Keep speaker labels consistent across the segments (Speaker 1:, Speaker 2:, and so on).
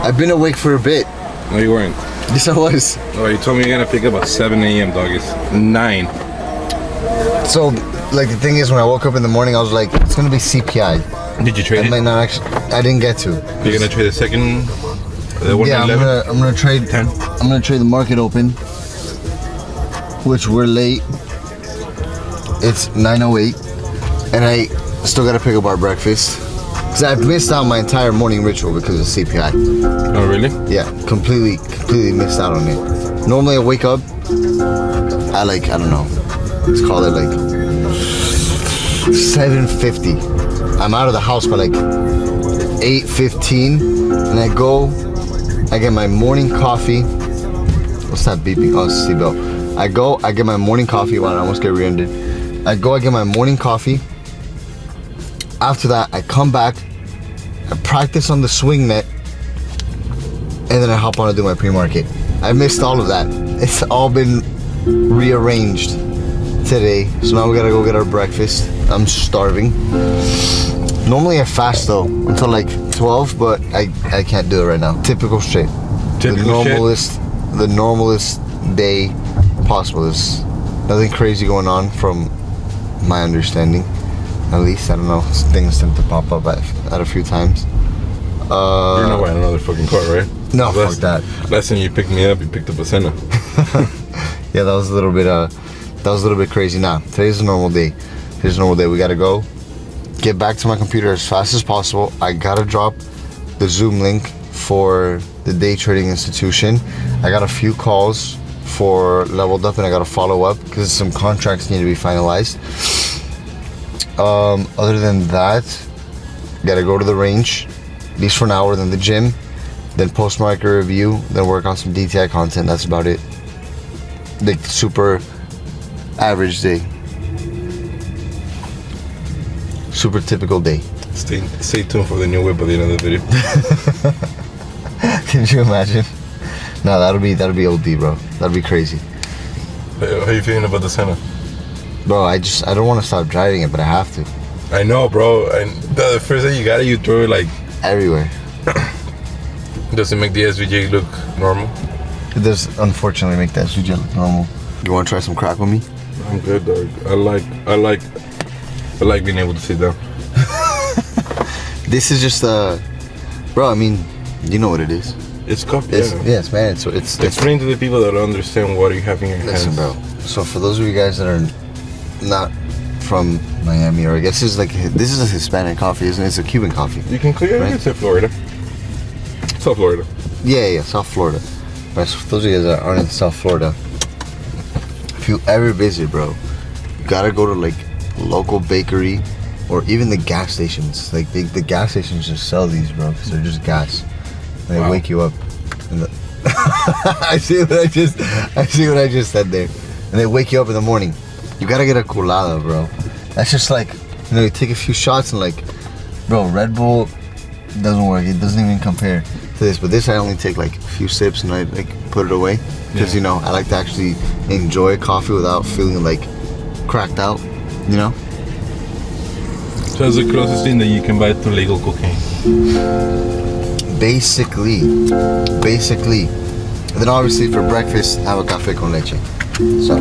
Speaker 1: I've been awake for a bit.
Speaker 2: No, you weren't.
Speaker 1: Yes, I was.
Speaker 2: Oh, you told me you're gonna pick up at 7 a.m. dog. It's 9.
Speaker 1: So, like, the thing is, when I woke up in the morning, I was like, it's gonna be CPI.
Speaker 2: Did you trade
Speaker 1: I
Speaker 2: it?
Speaker 1: might not actually. I didn't get to.
Speaker 2: You're gonna trade the second. The one
Speaker 1: Yeah, I'm gonna trade.
Speaker 2: 10.
Speaker 1: I'm gonna trade the market open, which we're late. It's 9:08, and I still gotta pick up our breakfast. Cause I've missed out my entire morning ritual because of CPI.
Speaker 2: Oh, really?
Speaker 1: Yeah, completely missed out on it. Normally I wake up at like, I don't know, let's call it like 7:50. I'm out of the house by like 8:15, and I get my morning coffee. What's that beeping? Oh, it's seatbelt. I get my morning coffee. Wow, I almost get rear-ended. I get my morning coffee. After that, I come back, I practice on the swing net, and then I hop on to do my pre-market. I missed all of that. It's all been rearranged today. So now we gotta go get our breakfast. I'm starving. Normally I fast though until like 12, but I can't do it right now. Typical shit. The normalest day possible. There's nothing crazy going on from my understanding. At least, I don't know, things tend to pop up at a few times.
Speaker 2: You're not buying another fucking car, right?
Speaker 1: No, fuck that.
Speaker 2: Last time you picked me up, you picked up a Senna.
Speaker 1: Yeah, that was a little bit crazy. Nah, today's a normal day. We gotta go get back to my computer as fast as possible. I gotta drop the Zoom link for the day trading institution. I got a few calls for Leveled Up, and I gotta follow up because some contracts need to be finalized. Other than that, gotta go to the range, at least for an hour, then the gym, then post-market review, then work on some DTI content. That's about it. Like, super average day. Super typical day.
Speaker 2: Stay tuned for the new whip at the end of the video.
Speaker 1: Can you imagine? No, that'll be OD, bro. That'll be crazy.
Speaker 2: How you feeling about the Senna?
Speaker 1: Bro, I don't want to stop driving it, but I have to.
Speaker 2: I know, bro. And the first day you got it, you throw it like
Speaker 1: everywhere.
Speaker 2: Does it make the SVJ look normal?
Speaker 1: It does, unfortunately, make the SVJ look normal. You want to try some crack with me?
Speaker 2: I'm good, dog. I like being able to sit down.
Speaker 1: This is just bro. I mean, you know what it is.
Speaker 2: It's coffee.
Speaker 1: Yes, man. It's
Speaker 2: explain to the people that don't understand what you have in your hands.
Speaker 1: Listen, bro. So for those of you guys that are not from Miami, or I guess this is a Hispanic coffee, isn't it? It's a Cuban coffee.
Speaker 2: You can clear it. It's in Florida. South Florida.
Speaker 1: Yeah, South Florida. Right, so for those of you guys that aren't in South Florida, if you ever visit, bro, you gotta go to like a local bakery or even the gas stations. Like the gas stations just sell these, bro, because they're just gas. And they wake you up. I see what I just said there. And they wake you up in the morning. You gotta get a colada, bro. That's just like, you take a few shots and like, bro, Red Bull doesn't work. It doesn't even compare to this. But this, I only take like a few sips and I like put it away because I like to actually enjoy coffee without feeling like cracked out.
Speaker 2: So it's the closest thing that you can buy to legal cocaine.
Speaker 1: Basically. And then obviously for breakfast, I have a café con leche. So,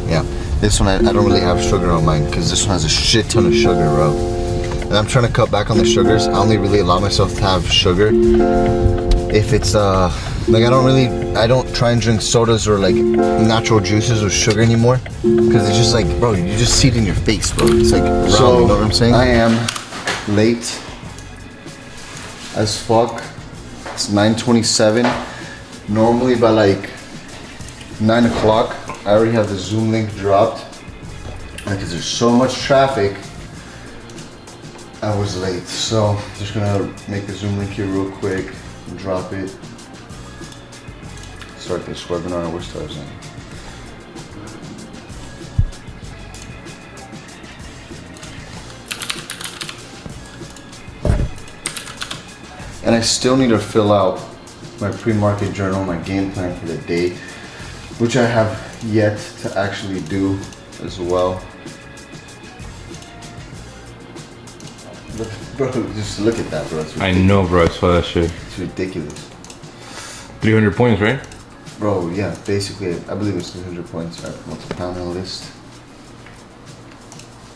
Speaker 1: yeah. This one, I don't really have sugar on mine because this one has a shit ton of sugar, bro. And I'm trying to cut back on the sugars. I only really allow myself to have sugar if it's, like I don't try and drink sodas or like natural juices with sugar anymore because it's just like, bro, you just see it in your face, bro. It's like raw, so, you know what I'm saying? I am late as fuck. It's 9:27. Normally by like 9 o'clock, I already have the Zoom link dropped. Because there's so much traffic, I was late. So just gonna make the Zoom link here real quick and drop it. Start this webinar. Where starts it? And I still need to fill out my pre-market journal, my game plan for the day, which I have yet to actually do as well. Bro, just look at that, bro. It's
Speaker 2: I
Speaker 1: ridiculous.
Speaker 2: know, bro. I saw that shit.
Speaker 1: It's ridiculous.
Speaker 2: 300 points, right?
Speaker 1: Bro, yeah, basically, I believe it's 300 points. Alright, what's the panel list?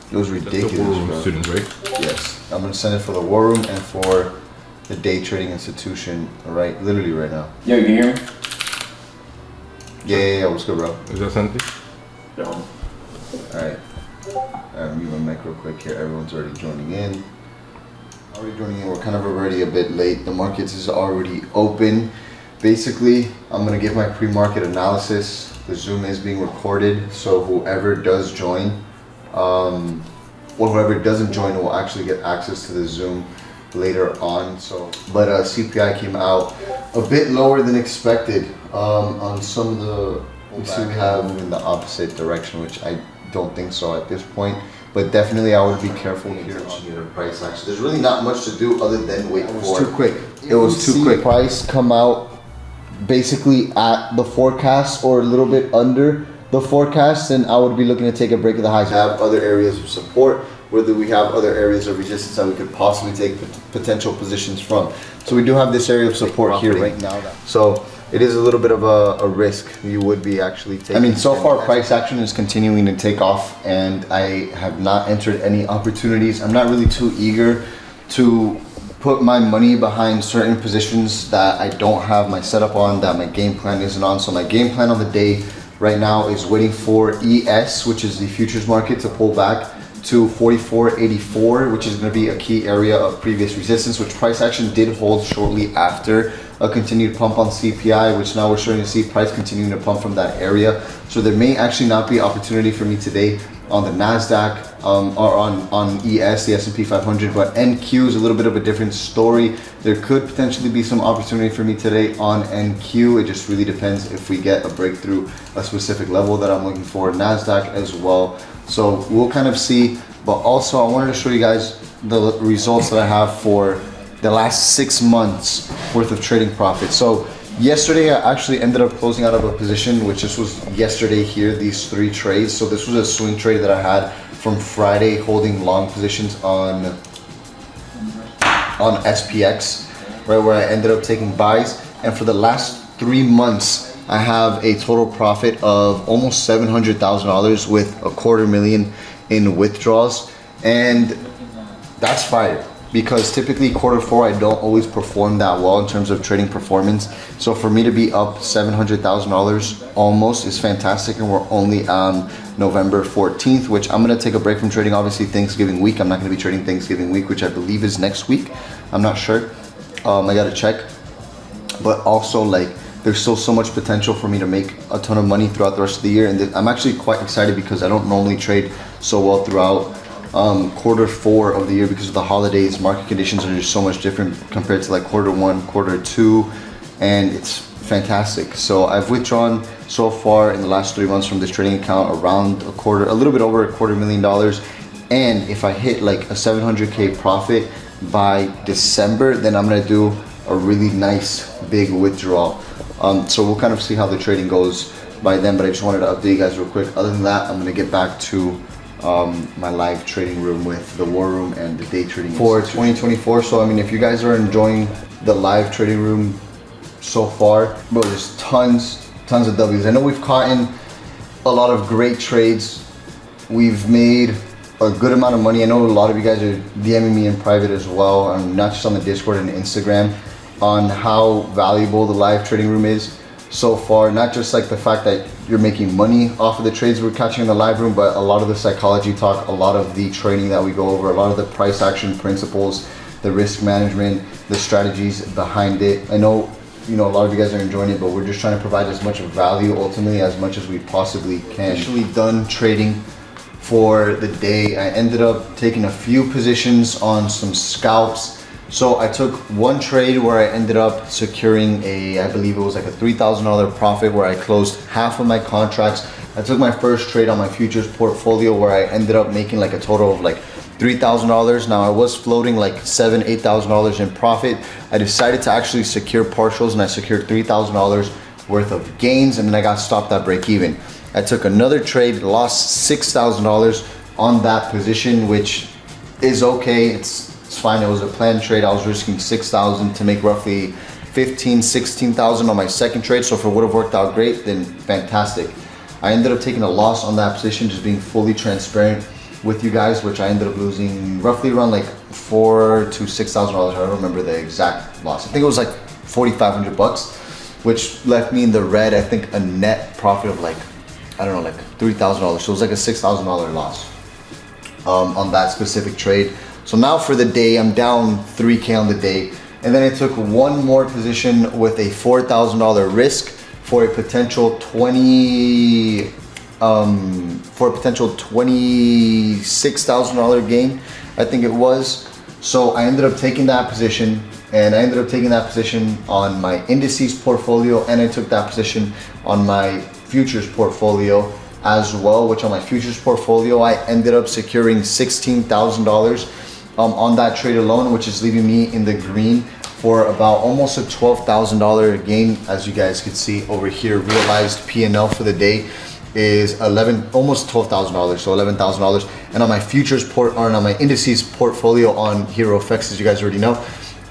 Speaker 1: It was ridiculous,
Speaker 2: That's the War Room
Speaker 1: bro.
Speaker 2: students, right?
Speaker 1: Yes, I'm gonna send it for the War Room and for the Day Trading Institution, right? Literally right now.
Speaker 3: Yo, you can hear me?
Speaker 1: Yeah, what's good, bro?
Speaker 2: Is that something?
Speaker 3: No.
Speaker 1: Alright. Mute my mic real quick here. Everyone's already joining in. We're kind of already a bit late. The markets is already open. Basically, I'm gonna give my pre-market analysis. The Zoom is being recorded, so whoever does join, whoever doesn't join will actually get access to the Zoom later on. But CPI came out a bit lower than expected on some of the. We see we have moving the opposite direction, which I don't think so at this point. But definitely, I would be careful here on your price action. There's really not much to do other than wait for. It was too quick. It was too quick. Price come out basically at the forecast or a little bit under the forecast, and I would be looking to take a break of the highs. We have other areas of support, whether we have other areas of resistance that we could possibly take potential positions from. So we do have this area of support here right now. So it is a little bit of a risk you would be actually taking. I mean, so far price action is continuing to take off, and I have not entered any opportunities. I'm not really too eager to put my money behind certain positions that I don't have my setup on, that my game plan isn't on. So my game plan on the day right now is waiting for ES, which is the futures market, to pull back to 44.84, which is going to be a key area of previous resistance, which price action did hold shortly after a continued pump on CPI, which now we're starting to see price continuing to pump from that area. So there may actually not be opportunity for me today on the NASDAQ or on ES, the S&P 500, but NQ is a little bit of a different story. There could potentially be some opportunity for me today on NQ. It just really depends if we get a breakthrough, a specific level that I'm looking for. NASDAQ as well. So we'll kind of see, but also I wanted to show you guys the results that I have for the last 6 months worth of trading profit. So yesterday I actually ended up closing out of a position, which this was yesterday here, these 3 trades. So this was a swing trade that I had from Friday, holding long positions on SPX, right, where I ended up taking buys. And for the last 3 months, I have a total profit of almost $700,000 with $250,000 in withdrawals. And that's fire, because typically Q4 I don't always perform that well in terms of trading performance. So for me to be up $700,000 almost is fantastic, and we're only on November 14th, which I'm gonna take a break from trading. Obviously Thanksgiving week, I'm not gonna be trading Thanksgiving week, which I believe is next week. I'm not sure, I gotta check. But also, like, there's still so much potential for me to make a ton of money throughout the rest of the year. And I'm actually quite excited because I don't normally trade so well throughout Q4 of the year because of the holidays. Market conditions are just so much different compared to like Q1, Q2, and it's fantastic. So I've withdrawn so far in the last 3 months from this trading account around a little bit over $250,000. And if I hit like a 700K profit by December, then I'm gonna do a really nice big withdrawal. So we'll kind of see how the trading goes by then, but I just wanted to update you guys real quick. Other than that, I'm gonna get back to my live trading room with the War Room and the Day Trading for 2024. So I mean, if you guys are enjoying the live trading room so far, bro, there's tons of W's. I know we've caught in a lot of great trades. We've made a good amount of money. I know a lot of you guys are DMing me in private as well, and not just on the Discord and Instagram, on how valuable the live trading room is so far. Not just like the fact that you're making money off of the trades we're catching in the live room, but a lot of the psychology talk, a lot of the training that we go over, a lot of the price action principles, the risk management, the strategies behind it. I know, you know, a lot of you guys are enjoying it, but we're just trying to provide as much value, ultimately, as much as we possibly can. Actually done trading for the day. I ended up taking a few positions on some scalps. So I took one trade where I ended up securing I believe it was like a $3,000 profit, where I closed half of my contracts. I took my first trade on my futures portfolio where I ended up making like a total of like $3,000. Now I was floating like $7,000, $8,000 in profit. I decided to actually secure partials, and I secured $3,000 worth of gains, and then I got stopped at break even. I took another trade, lost $6,000 on that position, which is okay. It's It's fine. It was a planned trade. I was risking 6,000 to make roughly 15, 16,000 on my second trade. So if it would have worked out great, then fantastic. I ended up taking a loss on that position, just being fully transparent with you guys, which I ended up losing roughly around like $4,000 to $6,000. I don't remember the exact loss. I think it was like 4,500 bucks, which left me in the red. I think a net profit of like, I don't know, like $3,000. So it was like a $6,000 loss on that specific trade. So now for the day, I'm down 3K on the day. And then I took one more position with a $4,000 risk for a potential $26,000 gain, I think it was. So I ended up taking that position, and I ended up taking that position on my indices portfolio, and I took that position on my futures portfolio as well, which on my futures portfolio, I ended up securing $16,000 on that trade alone, which is leaving me in the green for about almost a $12,000 gain. As you guys can see over here, realized P&L for the day is almost $12,000, so $11,000. And on my futures on my indices portfolio on HeroFX, as you guys already know,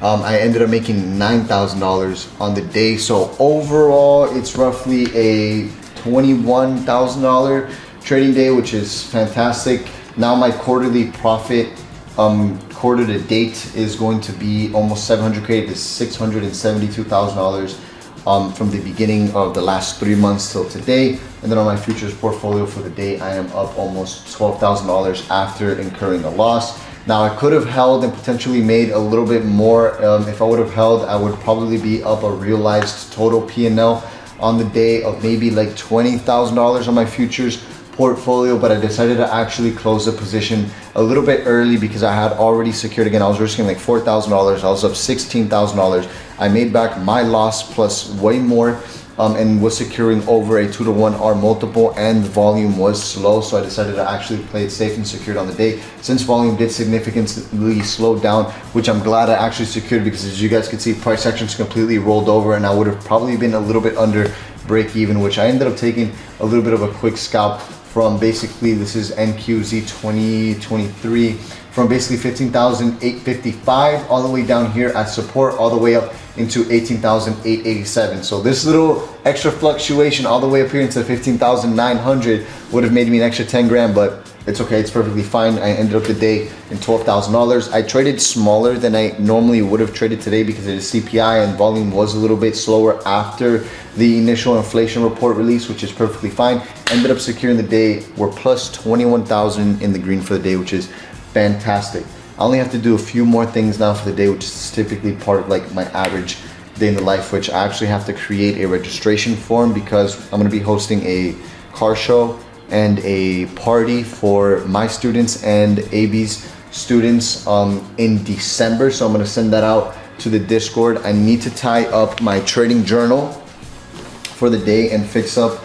Speaker 1: I ended up making $9,000 on the day. So overall, it's roughly a $21,000 trading day, which is fantastic. Now my quarterly profit quarter to date is going to be almost $700K to $672,000 from the beginning of the last 3 months till today. And then on my futures portfolio for the day, I am up almost $12,000 after incurring a loss. Now I could have held and potentially made a little bit more. If I would have held, I would probably be up a realized total P&L on the day of maybe like $20,000 on my futures portfolio, but I decided to actually close the position a little bit early because I had already secured. Again, I was risking like $4,000. I was up $16,000. I made back my loss plus way more, and was securing over a 2-to-1 R multiple, and the volume was slow, so I decided to actually play it safe and secured on the day. Since volume did significantly slow down, which I'm glad I actually secured, because as you guys can see, price actions completely rolled over, and I would have probably been a little bit under break even, which I ended up taking a little bit of a quick scalp from basically, this is NQZ 2023, from basically 15,855 all the way down here at support, all the way up into 18,887. So this little extra fluctuation all the way up here into 15,900 would have made me an extra 10 grand, but it's okay, it's perfectly fine. I ended up the day in $12,000. I traded smaller than I normally would have traded today because it is CPI and volume was a little bit slower after the initial inflation report release, which is perfectly fine. Ended up securing the day. We're plus 21,000 in the green for the day, which is fantastic. I only have to do a few more things now for the day, which is typically part of like my average day in the life, which I actually have to create a registration form because I'm gonna be hosting a car show and a party for my students and AB's students in December. So I'm gonna send that out to the Discord. I need to tie up my trading journal for the day and fix up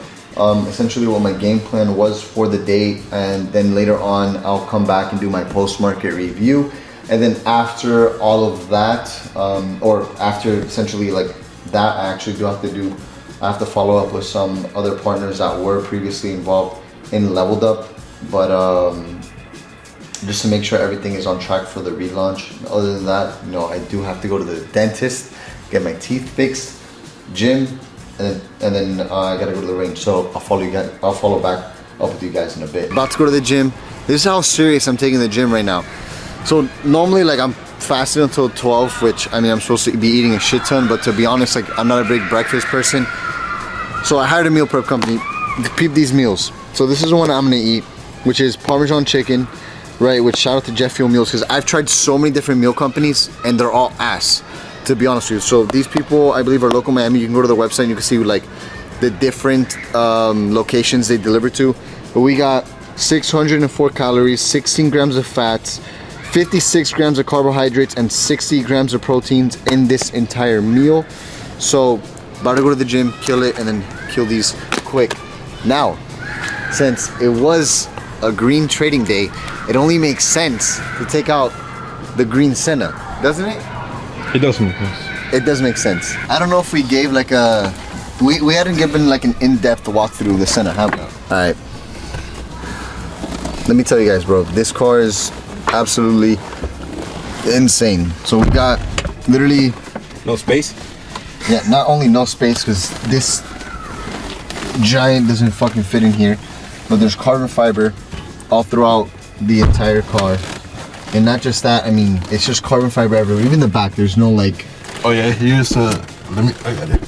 Speaker 1: essentially what my game plan was for the day, and then later on I'll come back and do my post-market review. And then after all of that, or after essentially like that, I actually I have to follow up with some other partners that were previously involved in Leveled Up, but just to make sure everything is on track for the relaunch. Other than that, you know, I do have to go to the dentist, get my teeth fixed, gym, and then I gotta go to the range. So I'll follow back up with you guys in a bit. About to go to the gym. This is how serious I'm taking the gym right now. So normally, like, I'm fasting until 12, which I mean I'm supposed to be eating a shit ton, but to be honest, like, I'm not a big breakfast person. So I hired a meal prep company to peep these meals. So this is the one I'm gonna eat, which is Parmesan chicken, right? Which, shout out to Jet Fuel Meals, because I've tried so many different meal companies and they're all ass, to be honest with you. So these people, I believe, are local Miami. You can go to the website and you can see like the different locations they deliver to. But we got 604 calories, 16 grams of fats, 56 grams of carbohydrates, and 60 grams of proteins in this entire meal. So about to go to the gym, kill it, and then kill these quick. Now, since it was a green trading day, it only makes sense to take out the green Senna, doesn't it?
Speaker 2: It does make sense.
Speaker 1: It does make sense. I don't know if we gave like we hadn't given like an in-depth walkthrough of the Senna, have we? Alright. Let me tell you guys, bro, this car is absolutely insane. So we got literally,
Speaker 2: No space?
Speaker 1: yeah, not only no space because this giant doesn't fucking fit in here, but there's carbon fiber all throughout the entire car. And not just that, I mean, it's just carbon fiber everywhere. Even the back, there's no like.
Speaker 2: Oh yeah, here's I got it.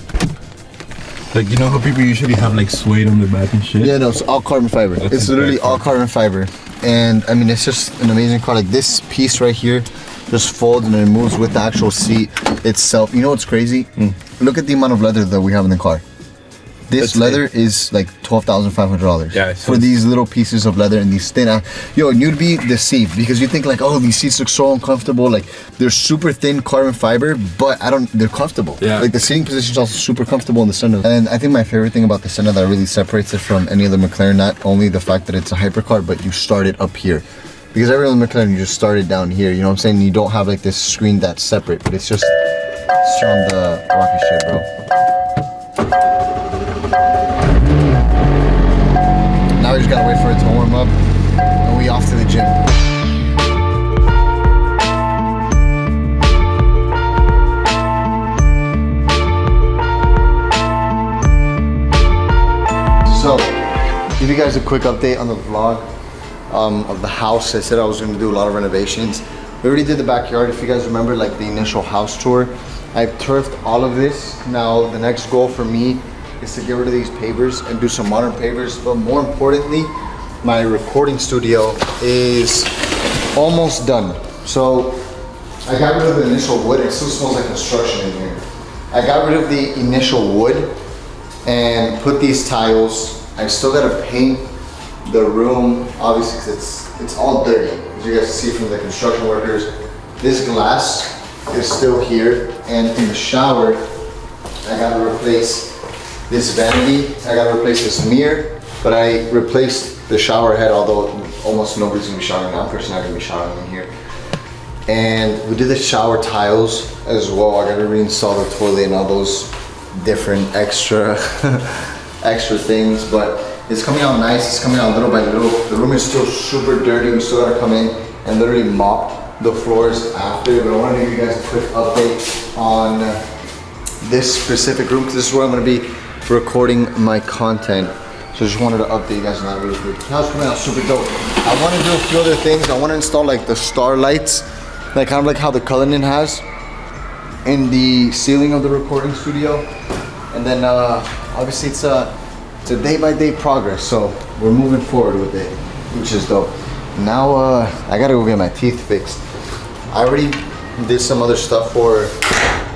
Speaker 2: Like, you know how people usually have like suede on the back and shit?
Speaker 1: Yeah, no, it's all carbon fiber.
Speaker 2: That's
Speaker 1: It's literally all carbon fiber. And I mean, it's just an amazing car. Like this piece right here just folds and it moves with the actual seat itself. You know what's crazy? Look at the amount of leather that we have in the car. This
Speaker 2: That's
Speaker 1: leather is like $12,500.
Speaker 2: Yeah, it's
Speaker 1: for these little pieces of leather and these thin. Yo, you'd be deceived because you think like, oh, these seats look so uncomfortable. Like they're super thin carbon fiber, but they're comfortable.
Speaker 2: Yeah.
Speaker 1: Like the seating position is also super comfortable in the Senna. And I think my favorite thing about the Senna that really separates it from any other McLaren, not only the fact that it's a hypercar, but you start it up here. Because every other McLaren, you just start it down here. You know what I'm saying? You don't have like this screen that's separate, but it's just on the rocket shit, bro. Now we just gotta wait for it to warm up, and we off to the gym. So, give you guys a quick update on the vlog of the house. I said I was gonna do a lot of renovations. We already did the backyard. If you guys remember, like the initial house tour, I turfed all of this. Now the next goal for me is to get rid of these pavers and do some modern pavers, but more importantly, my recording studio is almost done. So I got rid of the initial wood. It still smells like construction in here. I got rid of the initial wood and put these tiles. I still gotta paint the room, obviously, because it's all dirty. As you guys see from the construction workers, this glass is still here, and in the shower, I gotta replace this vanity, I gotta replace this mirror, but I replaced the shower head, although almost nobody's gonna be showering now. Person's not gonna be showering in here. And we did the shower tiles as well. I gotta reinstall the toilet and all those different extra extra things, but it's coming out nice. It's coming out little by little. The room is still super dirty. We still gotta come in and literally mop the floors after, but I wanna give you guys a quick update on this specific room, because this is where I'm gonna be recording my content. So just wanted to update you guys on that really quick. Now it's coming out super dope. I wanna do a few other things. I wanna install like the star lights, like kind of like how the Cullinan has in the ceiling of the recording studio. And then obviously it's a day-by-day progress, so we're moving forward with it, which is dope. Now I gotta go get my teeth fixed. I already did some other stuff for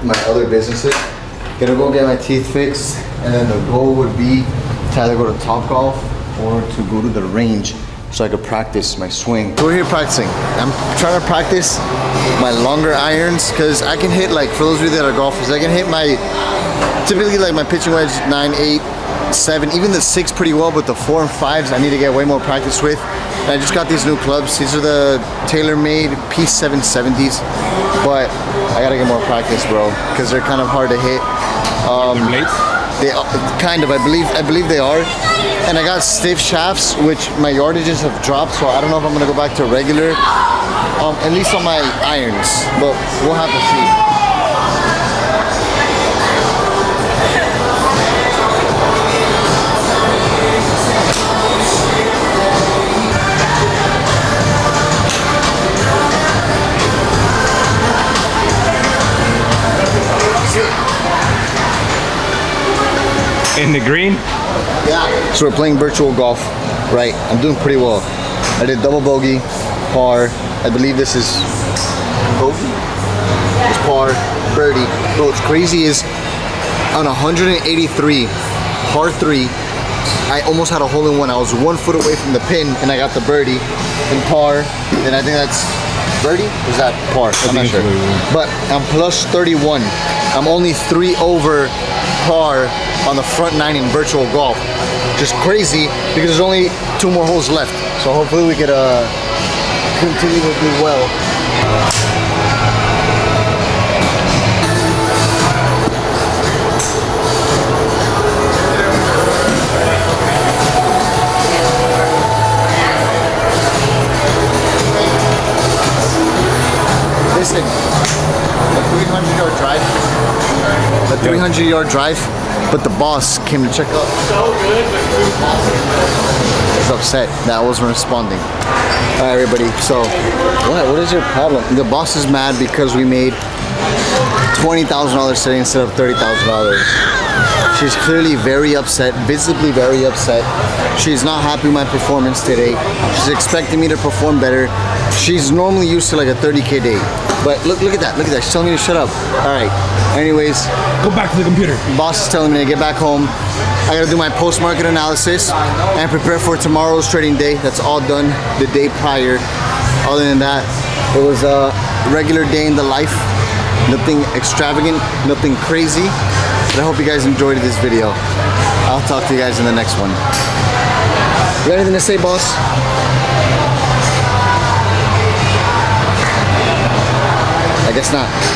Speaker 1: my other businesses. Gonna go get my teeth fixed, and then the goal would be to either go to Topgolf or to go to the range so I could practice my swing. We're here practicing. I'm trying to practice my longer irons, because I can hit, like, for those of you that are golfers, I can hit my, typically like my pitching wedge 9, 8, 7, even the 6 pretty well, but the 4 and 5s I need to get way more practice with. And I just got these new clubs. These are the TaylorMade P770s, but I gotta get more practice, bro, because they're kind of hard to hit.
Speaker 2: Blades?
Speaker 1: They kind of, I believe they are. And I got stiff shafts, which my yardages have dropped, so I don't know if I'm gonna go back to regular, at least on my irons, but we'll have to see.
Speaker 2: In the green?
Speaker 1: Yeah. So we're playing virtual golf, right? I'm doing pretty well. I did double bogey, par. I believe this is bogey. It's par, birdie. But what's crazy is on 183, par 3, I almost had a hole in one. I was 1 foot away from the pin, and I got the birdie and par. And I think that's birdie. Or is that par? I'm not sure. But I'm plus 31. I'm only 3 over par on the front 9 in virtual golf. Just crazy, because there's only 2 more holes left. So hopefully we could continue to do well. This a 300-yard drive. A 300-yard drive, but the boss came to check up. So good, but he's upset that I wasn't responding. All right, everybody. So, what is your problem? The boss is mad because we made $20,000 today instead of $30,000. She's clearly very upset, visibly very upset. She's not happy with my performance today. She's expecting me to perform better. She's normally used to like a 30K day. But look at that, She's telling me to shut up. All right, anyways.
Speaker 2: Go back to the computer.
Speaker 1: Boss is telling me to get back home. I gotta do my post-market analysis and prepare for tomorrow's trading day. That's all done the day prior. Other than that, it was a regular day in the life. Nothing extravagant, nothing crazy. But I hope you guys enjoyed this video. I'll talk to you guys in the next one. You got anything to say, boss? I guess not.